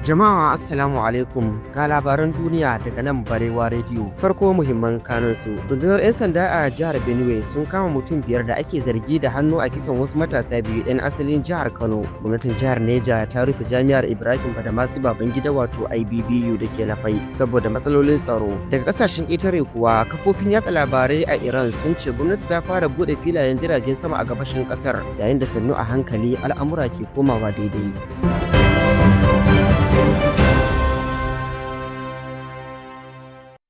Jama'a Assalamu alaikum ga labaran duniya daga nan Barewa Radio. Farko muhimman kanunsu. Rundunar 'yan sanda a jihar Benue sun kama mutum 5 da ake zargi da hannu a kisan wasu matasa 2 'yan asalin jihar Kano. Gwamnatin jihar Neja ta rufe jami'ar Ibrahim Badamasi Babangida wato IBBU da ke Lafai saboda matsalolin tsaro. Daga kasashen ƙetare kuwa kafofin yatsa labarai a Iran sun ce gwamnati ta fara bude filayen jiragen sama a gabashin kasar yayin da sannu a hankali al'amura ke komawa daidai.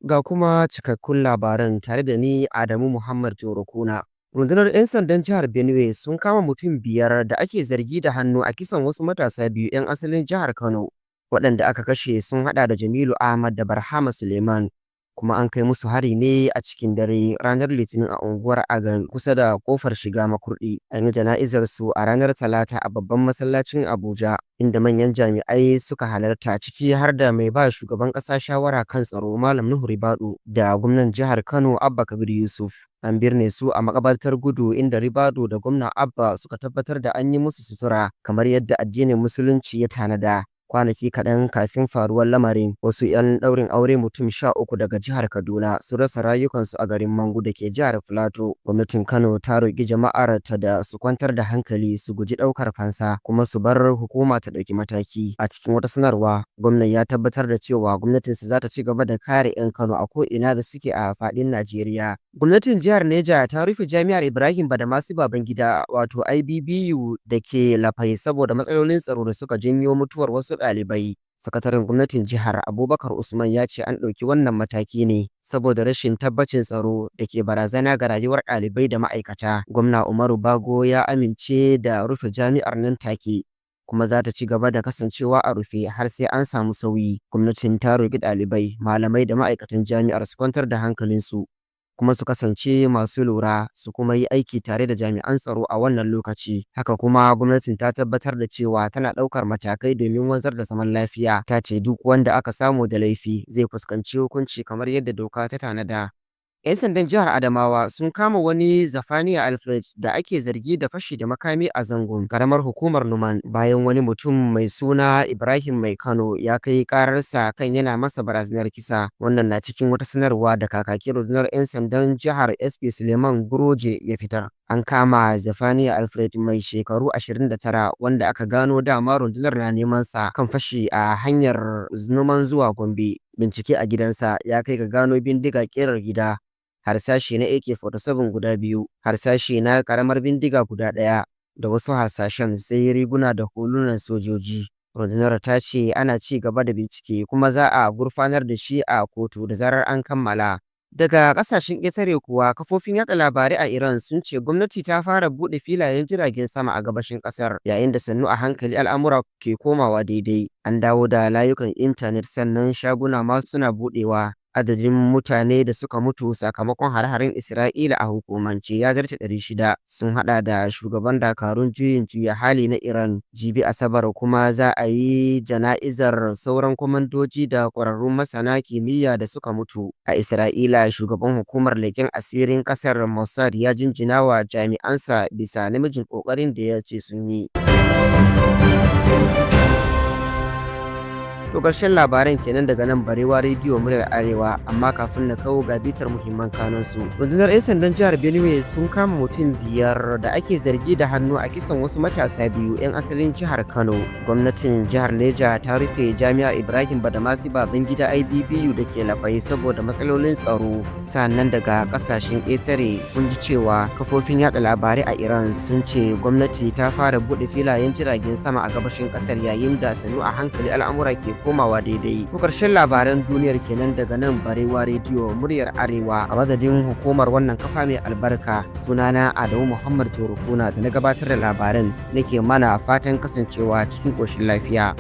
Ga kuma cikakkun labaran tare da ni Adamu Muhammad Jorokuna. Rundunar 'yan sandan jihar Benue sun kama mutum 5 da ake zargi da hannu a kisan wasu matasa 2 'yan asalin jihar Kano. Waɗanda aka kashe sun haɗa da Jamilu Ahmad da Barhama Suleiman. Kuma an kai musu hari ne a cikin dare ranar Litinin a unguwar Agan kusa da kofar shiga Makurdi. An yi jana'izar su a ranar Talata a babban masallacin Abuja, inda manyan jami'ai suka halarta ciki har da mai ba shugaban ƙasa shawara kan tsaro Malam Nuhu Ribadu da gwamnan jihar Kano Abba Kabir Yusuf. An birne su a makabartar Gudu inda Ribadu da gwamna Abba suka tabbatar da an yi musu sutura kamar yadda addinin Musulunci ya tanada. Kwanaki kaɗan kafin faruwar lamarin, wasu 'yan ɗaurin aure mutum 13 daga jihar Kaduna sun rasa rayukansu a garin Mangu da ke jihar Filato. Gwamnatin Kano ta roƙi jama'ar ta da su kwantar da hankali, su guji ɗaukar fansa kuma su bar hukuma ta ɗauki mataki. A cikin wata sanarwa, gwamnan ya tabbatar da cewa gwamnatinsa za ta ci gaba da kare 'yan Kano a ko'ina da suke a faɗin Najeriya. Gwamnatin jihar Neja ta rufe jami'ar Ibrahim Badamasi Babangida wato IBBU da ke Lafai saboda matsalolin tsaro da suka janyo mutuwar wasu ɗalibai. Sakataren gwamnatin jihar Abubakar Usman ya ce an ɗauki wannan mataki ne saboda rashin tabbacin tsaro da ke barazana ga rayuwar ɗalibai da ma'aikata. Gwamna Umaru Bago ya amince da rufe jami'ar nan take, kuma za ta ci gaba da kasancewa a rufe har sai an samu sauyi. Gwamnatin ta roƙi ɗalibai, malamai da ma'aikatan jami'ar su kwantar da hankalinsu, kuma su kasance masu lura su kuma yi aiki tare da jami'an tsaro a wannan lokaci. Haka kuma gwamnatin ta tabbatar da cewa tana ɗaukar matakai domin wanzar da zaman lafiya. Ta ce duk wanda aka samu da laifi zai fuskanci hukunci kamar yadda doka ta tanada. 'Yan sandan jihar Adamawa sun kama wani Zafaniya Alfred da ake zargi da fashi da makami a Zangon, karamar hukumar Numan, bayan wani mutum mai suna Ibrahim Mai Kano ya kai kararsa kan yana masa barazanar kisa. Wannan na cikin wata sanarwa da kakakin rundunar 'yan sandan jihar SP Suleiman Guroje ya fitar. An kama Zafaniya Alfred mai shekaru 29 wanda aka gano dama rundunar na neman sa kan fashi a hanyar Numan zuwa Gombe. Bincike a gidansa ya kai ga gano bindiga ƙerar gida, harsashi na AK-47 guda 2, harsashi na karamar bindiga guda 1 da wasu harsashen, sai riguna da hulunan sojoji. Rundunar ta ce ana ci gaba da bincike kuma za a gurfanar da shi a kotu da zarar an kammala. Daga kasashen ƙetare kuwa kafofin yatsa labarai a Iran sun ce gwamnati ta fara buɗe filayen jiragen sama a gabashin ƙasar yayin da sannu a hankali al'amura ke komawa daidai. An dawo da layukan intanet sannan shaguna ma suna buɗewa. Adadin mutane da suka mutu sakamakon hare-haren Isra'ila a hukumance ya zarce 600, sun hada da shugaban dakarun juyin juya hali na Iran. Jibi Asabar kuma za a yi jana'izar sauran kwamandoji da ƙwararrun masana kimiyya da suka mutu. A Isra'ila, shugaban hukumar leƙen asirin ƙasar Mossad ya jinjina wa jami'ansa bisa namijin ƙoƙarin da ya ce sun yi. To ƙarshen labaran kenan daga nan Barewa Radio muryar Arewa, amma kafin na kawo ga bitar muhimman kanunsu. Rundunar 'yan sandan jihar Benue sun kama mutum 5 da ake zargi da hannu a kisan wasu matasa 2 'yan asalin jihar Kano. Gwamnatin jihar Neja ta rufe jami'ar Ibrahim Badamasi Babangida IBBU da ke Lafai saboda matsalolin tsaro. Sannan daga ƙasashen ƙetare kun ji cewa kafofin yatsa labarai a Iran sun ce gwamnati ta fara buɗe filayen jiragen sama a gabashin ƙasar yayin da sannu a hankali al'amura ke komawa daidai. Ko karshen labaran duniyar kenan daga nan Barewa Radio muryar Arewa, a madadin hukumar wannan kafa mai albarka. Sunana Adamu Muhammad Jorokuna da na gabatar da labaran nake mana fatan kasancewa cikin koshin lafiya.